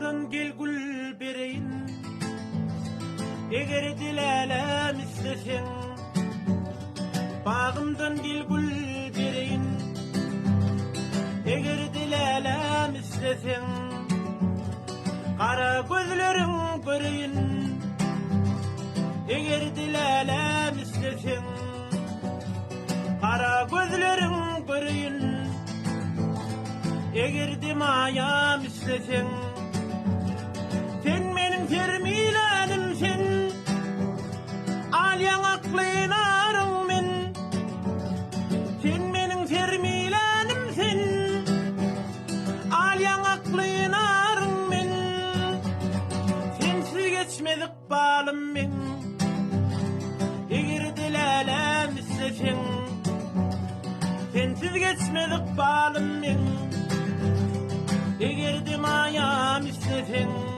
Bağımdan gel gül bereyin, eger dilalem istesen. Bağımdan gel gül bereyin, eger dilalem istesen. Kara gözlerin göreyin, eger dilalem istesen. Kara gözlerin göreyin, eger dimayam istesen. Sen benim termilanimsin, alyan aklın arın men. Sen benim termilanimsin, alyan aklın arın men. Sensiz geçmedik balım men, eger dilalem istesen. Sensiz geçmedik balım men, eger dimayam istesen.